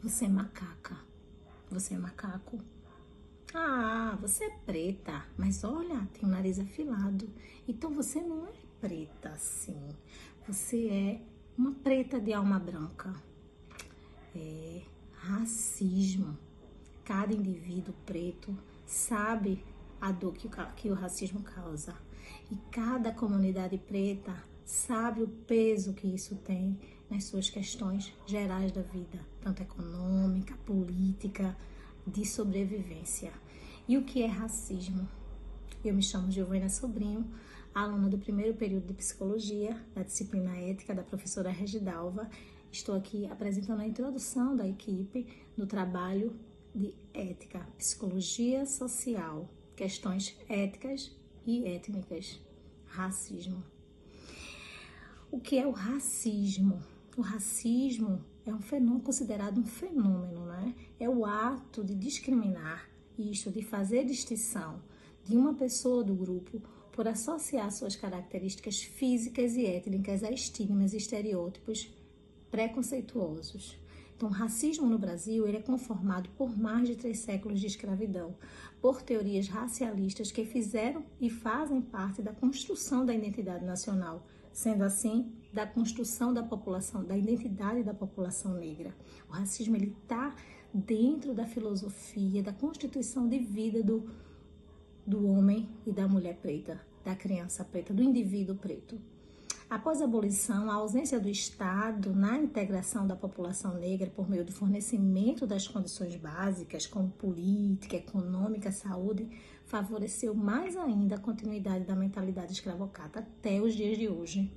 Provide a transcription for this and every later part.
Você é macaca. Você é macaco. Ah, você é preta. Mas olha, tem o nariz afilado. Então você não é preta assim. Você é uma preta de alma branca. É racismo. Cada indivíduo preto sabe a dor que o racismo causa. E cada comunidade preta sabe o peso que isso tem nas suas questões gerais da vida, tanto econômica, política, de sobrevivência. E o que é racismo? Eu me chamo Giovana Sobrinho, aluna do primeiro período de Psicologia, da disciplina Ética da professora Regidalva. Estou aqui apresentando a introdução da equipe do trabalho de Ética, Psicologia Social, questões éticas e étnicas, racismo. O que é o racismo? O racismo é um fenômeno considerado um fenômeno, né? É o ato de discriminar, isto de fazer distinção de uma pessoa ou do grupo por associar suas características físicas e étnicas a estigmas e estereótipos preconceituosos. Então, o racismo no Brasil ele é conformado por mais de 3 séculos de escravidão, por teorias racialistas que fizeram e fazem parte da construção da identidade nacional, sendo assim, da construção da população, da identidade da população negra. O racismo ele está dentro da filosofia, da constituição de vida do homem e da mulher preta, da criança preta, do indivíduo preto. Após a abolição, a ausência do Estado na integração da população negra por meio do fornecimento das condições básicas, como política, econômica, saúde, favoreceu mais ainda a continuidade da mentalidade escravocrata até os dias de hoje.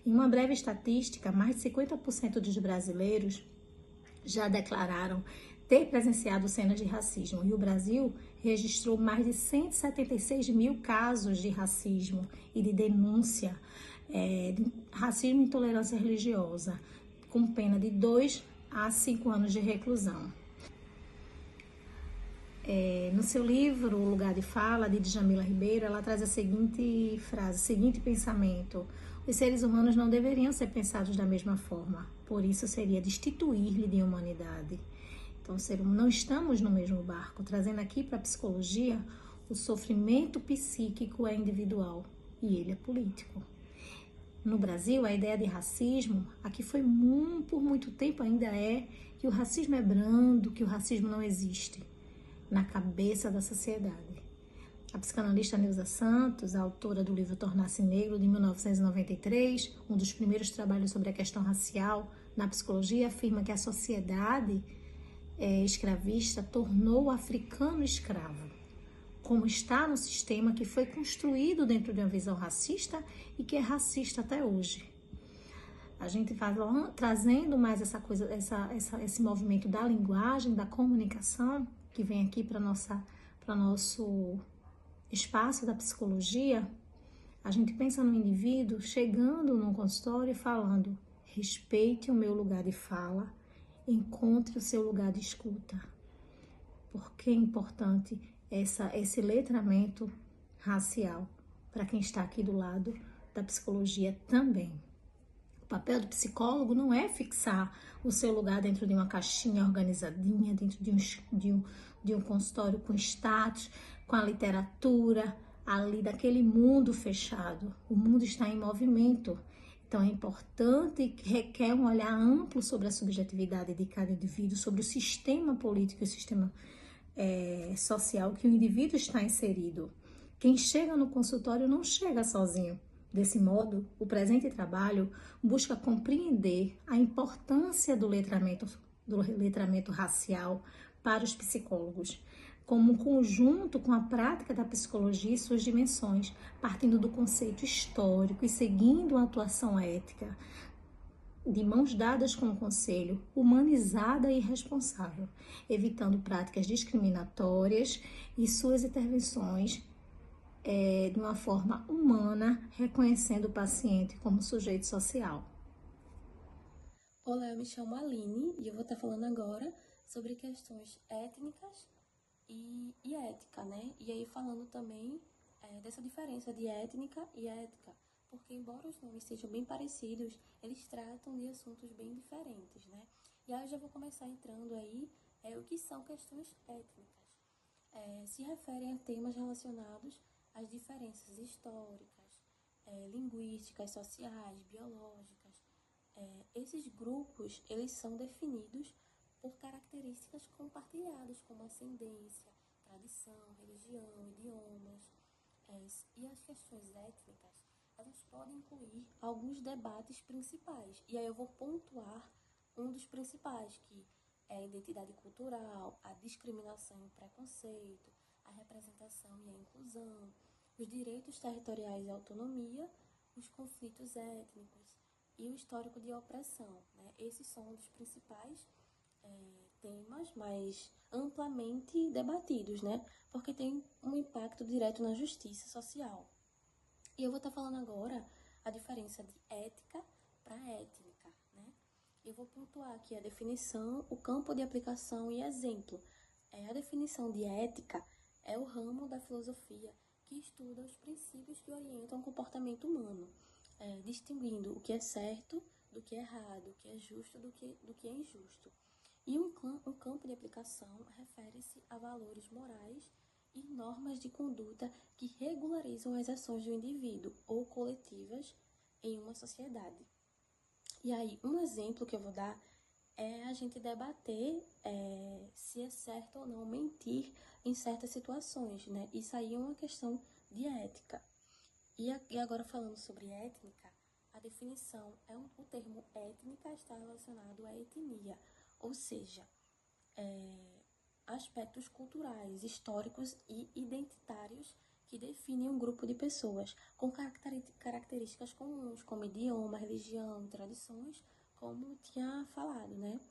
Em uma breve estatística, mais de 50% dos brasileiros já declararam ter presenciado cenas de racismo e o Brasil registrou mais de 176 mil casos de racismo e de denúncia de racismo e intolerância religiosa, com pena de 2 a 5 anos de reclusão. No seu livro, O Lugar de Fala, de Djamila Ribeiro, ela traz a seguinte frase, o seguinte pensamento: os seres humanos não deveriam ser pensados da mesma forma, por isso seria destituir-lhe de humanidade. Então, não estamos no mesmo barco, trazendo aqui para a psicologia, o sofrimento psíquico é individual e ele é político. No Brasil, a ideia de racismo, aqui foi por muito tempo ainda é que o racismo é brando, que o racismo não existe na cabeça da sociedade. A psicanalista Neuza Santos, a autora do livro Tornar-se Negro, de 1993, um dos primeiros trabalhos sobre a questão racial na psicologia, afirma que a sociedade escravista tornou o africano escravo, como está no sistema que foi construído dentro de uma visão racista e que é racista até hoje. A gente vai trazendo mais essa coisa, esse movimento da linguagem, da comunicação, que vem aqui para nosso espaço da psicologia. A gente pensa no indivíduo chegando num consultório e falando: respeite o meu lugar de fala, encontre o seu lugar de escuta. Por que é importante esse letramento racial para quem está aqui do lado da psicologia também? O papel do psicólogo não é fixar o seu lugar dentro de uma caixinha organizadinha, dentro de um consultório com status, com a literatura, ali daquele mundo fechado. O mundo está em movimento. Então é importante que requer um olhar amplo sobre a subjetividade de cada indivíduo, sobre o sistema político e o sistema social que o indivíduo está inserido. Quem chega no consultório não chega sozinho. Desse modo, o presente trabalho busca compreender a importância do letramento racial para os psicólogos, como um conjunto com a prática da psicologia e suas dimensões, partindo do conceito histórico e seguindo a atuação ética, de mãos dadas com o conselho, humanizada e responsável, evitando práticas discriminatórias e suas intervenções de uma forma humana, reconhecendo o paciente como sujeito social. Olá, eu me chamo Aline e eu vou estar falando agora sobre questões étnicas e ética, né? E aí falando também dessa diferença de étnica e ética, porque embora os nomes sejam bem parecidos, eles tratam de assuntos bem diferentes, né? E aí eu já vou começar entrando aí o que são questões étnicas. Se referem a temas relacionados às diferenças históricas, linguísticas, sociais, biológicas. Esses grupos, eles são definidos por características compartilhadas, como ascendência, tradição, religião, idiomas. E as questões étnicas, elas podem incluir alguns debates principais. E aí eu vou pontuar um dos principais, que é a identidade cultural, a discriminação e o preconceito, a representação e a inclusão, os direitos territoriais e a autonomia, os conflitos étnicos e o histórico de opressão, né? Esses são um dos principais temas mais amplamente debatidos, né? Porque tem um impacto direto na justiça social. E eu vou estar falando agora a diferença de ética para étnica, né? Eu vou pontuar aqui a definição, o campo de aplicação e exemplo. A definição de ética é o ramo da filosofia que estuda os princípios que orientam o comportamento humano, distinguindo o que é certo do que é errado, o que é justo do que é injusto. E um campo de aplicação refere-se a valores morais e normas de conduta que regularizam as ações do indivíduo ou coletivas em uma sociedade. E aí, um exemplo que eu vou dar é a gente debater se é certo ou não mentir em certas situações, né? Isso aí é uma questão de ética. E agora falando sobre étnica, a definição o termo étnica está relacionado à etnia, ou seja, aspectos culturais, históricos e identitários que definem um grupo de pessoas com características comuns, como idioma, religião, tradições, como eu tinha falado, né?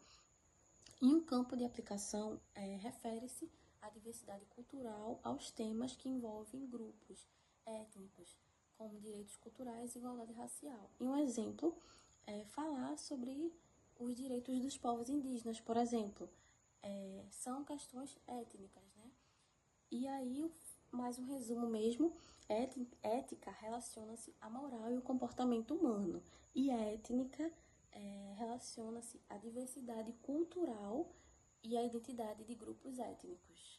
Em um campo de aplicação, refere-se à diversidade cultural aos temas que envolvem grupos étnicos, como direitos culturais e igualdade racial. E um exemplo é falar sobre os direitos dos povos indígenas, por exemplo. São questões étnicas, né? E aí, mais um resumo mesmo, ética relaciona-se à moral e o comportamento humano. E étnica relaciona-se à diversidade cultural e à identidade de grupos étnicos.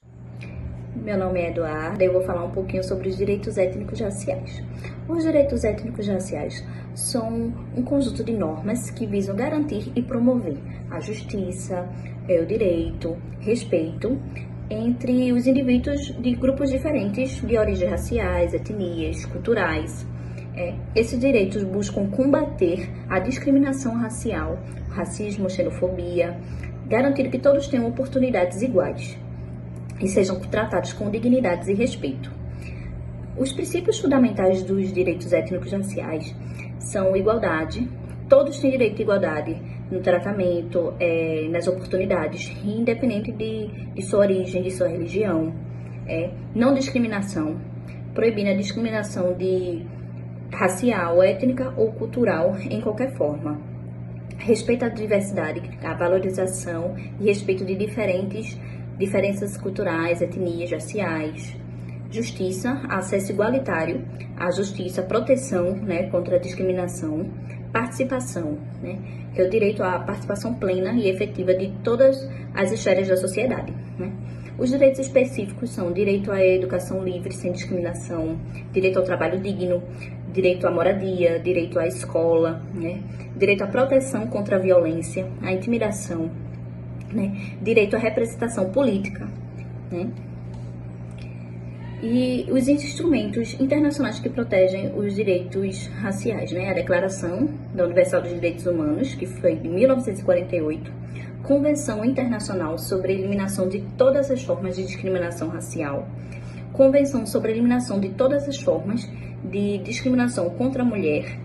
Meu nome é Eduarda e eu vou falar um pouquinho sobre os direitos étnicos raciais. Os direitos étnicos raciais são um conjunto de normas que visam garantir e promover a justiça, o direito, respeito entre os indivíduos de grupos diferentes de origens raciais, etnias, culturais. Esses direitos buscam combater a discriminação racial, racismo, xenofobia, garantir que todos tenham oportunidades iguais e sejam tratados com dignidade e respeito. Os princípios fundamentais dos direitos étnicos raciais são igualdade. Todos têm direito à igualdade no tratamento, nas oportunidades, independente de sua origem, de sua religião. Não discriminação, proibindo a discriminação racial, étnica ou cultural em qualquer forma. Respeito à diversidade, à valorização e respeito de diferenças culturais, etnias, raciais. Justiça, acesso igualitário à justiça, proteção, né, contra a discriminação. Participação, né, que é o direito à participação plena e efetiva de todas as esferas da sociedade, né. Os direitos específicos são direito à educação livre, sem discriminação, direito ao trabalho digno, direito à moradia, direito à escola, né, direito à proteção contra a violência, à intimidação, né, direito à representação política, né, e os instrumentos internacionais que protegem os direitos raciais, né, a Declaração da Universal dos Direitos Humanos, que foi de 1948, Convenção Internacional sobre a Eliminação de Todas as Formas de Discriminação Racial, Convenção sobre a Eliminação de Todas as Formas de Discriminação contra a Mulher,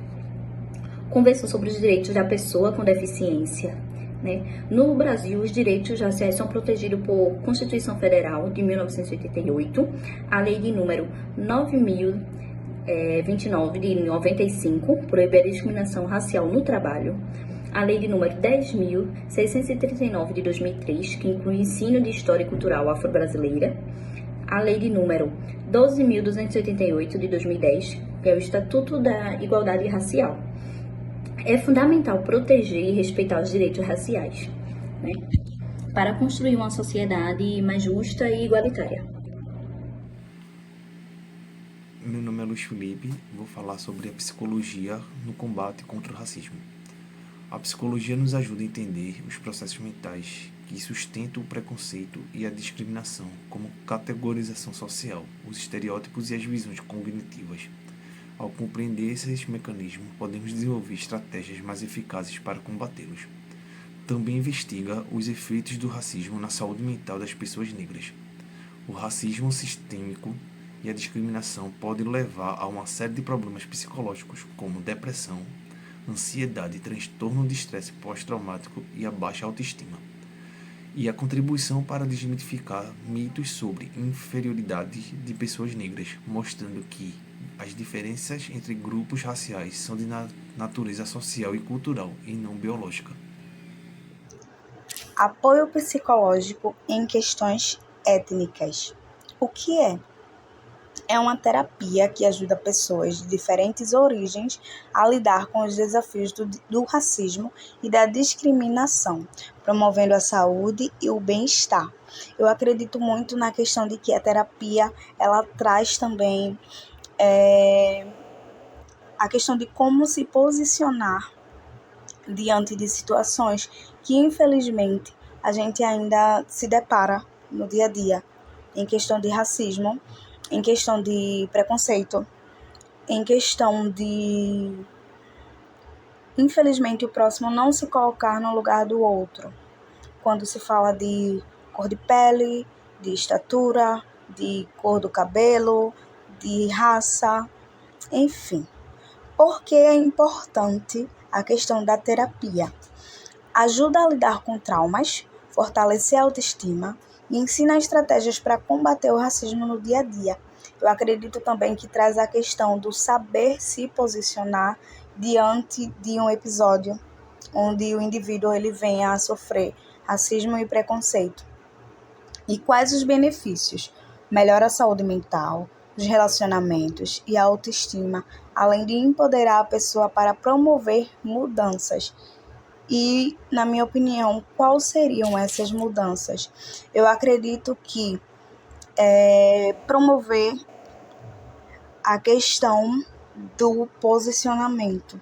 Convenção sobre os Direitos da Pessoa com Deficiência, né? No Brasil, os direitos raciais são protegidos por Constituição Federal de 1988, a Lei de número 9.029 de 95, proíbe a discriminação racial no trabalho, a Lei de número 10.639 de 2003, que inclui ensino de História e Cultural Afro-Brasileira, a Lei de número 12.288 de 2010, que é o Estatuto da Igualdade Racial. É fundamental proteger e respeitar os direitos raciais. né, para construir uma sociedade mais justa e igualitária. Meu nome é Luiz Felipe, vou falar sobre a psicologia no combate contra o racismo. A psicologia nos ajuda a entender os processos mentais que sustentam o preconceito e a discriminação, como categorização social, os estereótipos e as visões cognitivas. Ao compreender esses mecanismos, podemos desenvolver estratégias mais eficazes para combatê-los. Também investiga os efeitos do racismo na saúde mental das pessoas negras. O racismo sistêmico e a discriminação podem levar a uma série de problemas psicológicos, como depressão, ansiedade, transtorno de estresse pós-traumático e a baixa autoestima. E a contribuição para desmitificar mitos sobre inferioridade de pessoas negras, mostrando que as diferenças entre grupos raciais são de natureza social e cultural e não biológica. Apoio psicológico em questões étnicas. O que é? É uma terapia que ajuda pessoas de diferentes origens a lidar com os desafios do racismo e da discriminação, promovendo a saúde e o bem-estar. Eu acredito muito na questão de que a terapia ela traz também a questão de como se posicionar diante de situações que, infelizmente, a gente ainda se depara no dia a dia, em questão de racismo, em questão de preconceito, em questão de, infelizmente, o próximo não se colocar no lugar do outro. Quando se fala de cor de pele, de estatura, de cor do cabelo, de raça, enfim. Por que é importante a questão da terapia? Ajuda a lidar com traumas, fortalecer a autoestima e ensina estratégias para combater o racismo no dia a dia. Eu acredito também que traz a questão do saber se posicionar diante de um episódio onde o indivíduo ele venha a sofrer racismo e preconceito. E quais os benefícios? Melhora a saúde mental, os relacionamentos e a autoestima, além de empoderar a pessoa para promover mudanças. E, na minha opinião, quais seriam essas mudanças? Eu acredito que promover a questão do posicionamento.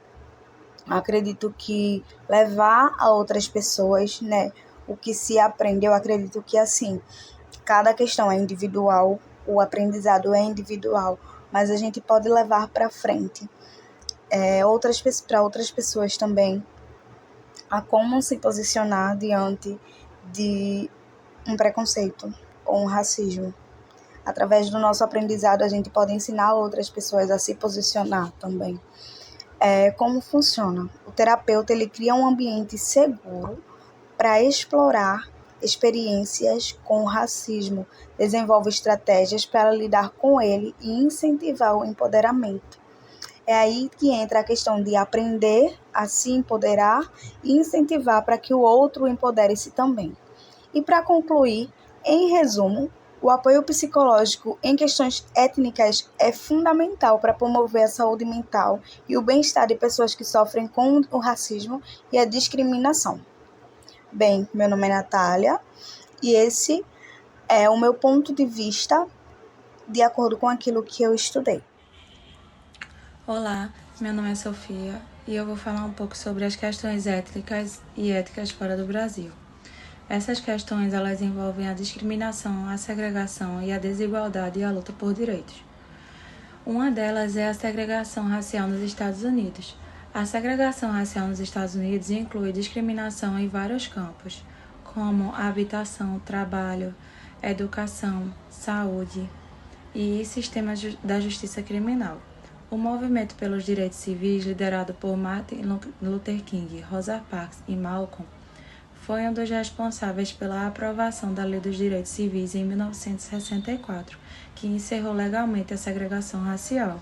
Eu acredito que levar a outras pessoas, né, o que se aprende, eu acredito que assim, cada questão é individual, o aprendizado é individual, mas a gente pode levar para frente para outras pessoas também, a como se posicionar diante de um preconceito ou um racismo. Através do nosso aprendizado, a gente pode ensinar outras pessoas a se posicionar também. Como funciona? O terapeuta ele cria um ambiente seguro para explorar experiências com o racismo, desenvolve estratégias para lidar com ele e incentivar o empoderamento. É aí que entra a questão de aprender a se empoderar e incentivar para que o outro empodere-se também. E para concluir, em resumo, o apoio psicológico em questões étnicas é fundamental para promover a saúde mental e o bem-estar de pessoas que sofrem com o racismo e a discriminação. Bem, meu nome é Natália e esse é o meu ponto de vista de acordo com aquilo que eu estudei. Olá, meu nome é Sofia e eu vou falar um pouco sobre as questões étnicas e éticas fora do Brasil. Essas questões elas envolvem a discriminação, a segregação e a desigualdade e a luta por direitos. Uma delas é a segregação racial nos Estados Unidos. A segregação racial nos Estados Unidos inclui discriminação em vários campos, como habitação, trabalho, educação, saúde e sistemas da justiça criminal. O movimento pelos direitos civis, liderado por Martin Luther King, Rosa Parks e Malcolm, foi um dos responsáveis pela aprovação da Lei dos Direitos Civis em 1964, que encerrou legalmente a segregação racial.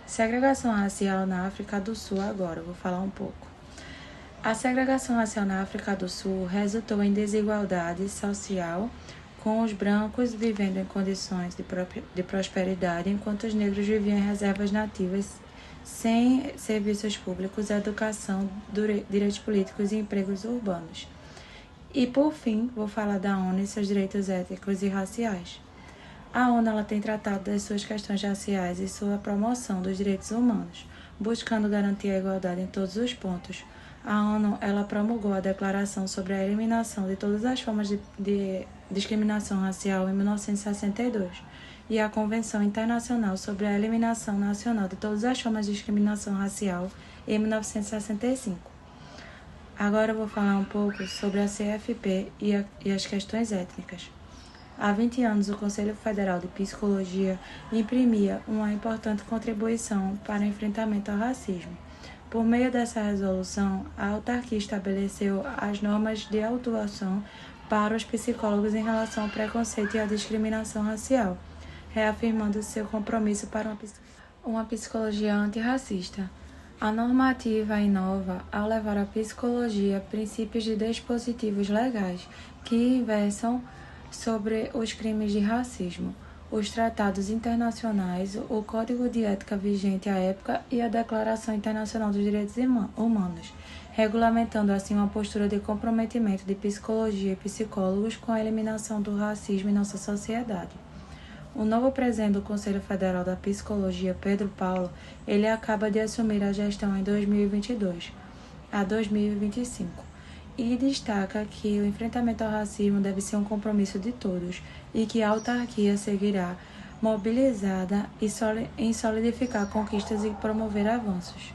Segregação racial na África do Sul agora, vou falar um pouco. A segregação racial na África do Sul resultou em desigualdade social, com os brancos vivendo em condições de prosperidade, enquanto os negros viviam em reservas nativas sem serviços públicos, educação, direitos políticos e empregos urbanos. E por fim, vou falar da ONU e seus direitos étnicos e raciais. A ONU ela tem tratado das suas questões raciais e sua promoção dos direitos humanos, buscando garantir a igualdade em todos os pontos. A ONU ela promulgou a Declaração sobre a Eliminação de Todas as Formas de Discriminação Racial em 1962 e a Convenção Internacional sobre a Eliminação Nacional de Todas as Formas de Discriminação Racial em 1965. Agora eu vou falar um pouco sobre a CFP e as questões étnicas. Há 20 anos, o Conselho Federal de Psicologia imprimia uma importante contribuição para o enfrentamento ao racismo. Por meio dessa resolução, a autarquia estabeleceu as normas de autuação para os psicólogos em relação ao preconceito e à discriminação racial, reafirmando seu compromisso para uma psicologia antirracista. A normativa inova ao levar à psicologia princípios de dispositivos legais que versam sobre os crimes de racismo, os tratados internacionais, o Código de Ética vigente à época e a Declaração Internacional dos Direitos Humanos, regulamentando assim uma postura de comprometimento de psicologia e psicólogos com a eliminação do racismo em nossa sociedade. O novo presidente do Conselho Federal da Psicologia, Pedro Paulo, ele acaba de assumir a gestão em 2022 a 2025. E destaca que o enfrentamento ao racismo deve ser um compromisso de todos e que a autarquia seguirá mobilizada em solidificar conquistas e promover avanços.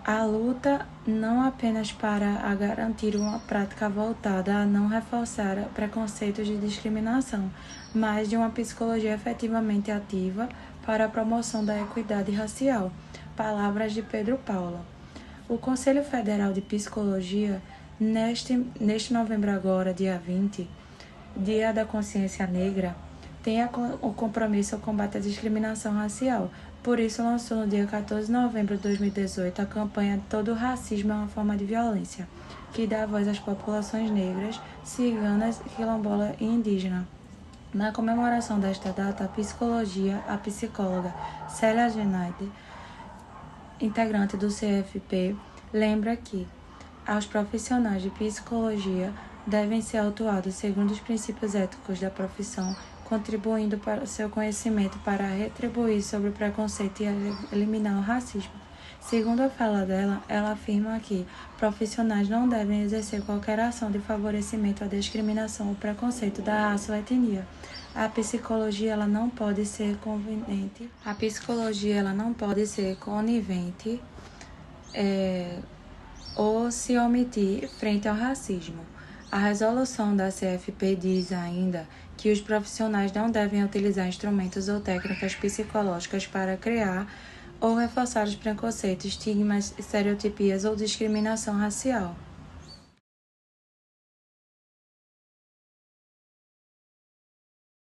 A luta não apenas para garantir uma prática voltada a não reforçar preconceitos de discriminação, mas de uma psicologia efetivamente ativa para a promoção da equidade racial. Palavras de Pedro Paulo. O Conselho Federal de Psicologia Neste novembro agora, dia 20, Dia da Consciência Negra, tem o compromisso ao combate à discriminação racial. Por isso, lançou no dia 14 de novembro de 2018 a campanha Todo Racismo é uma Forma de Violência, que dá voz às populações negras, ciganas, quilombola e indígena. Na comemoração desta data, a psicóloga Célia Genaide, integrante do CFP, lembra que aos profissionais de psicologia devem ser autuados segundo os princípios éticos da profissão, contribuindo para o seu conhecimento para retribuir sobre o preconceito e eliminar o racismo. Segundo a fala dela, ela afirma que profissionais não devem exercer qualquer ação de favorecimento à discriminação ou preconceito da raça ou etnia. A psicologia ela não pode ser conivente. Ou se omitir frente ao racismo. A resolução da CFP diz ainda que os profissionais não devem utilizar instrumentos ou técnicas psicológicas para criar ou reforçar os preconceitos, estigmas, estereotipias ou discriminação racial.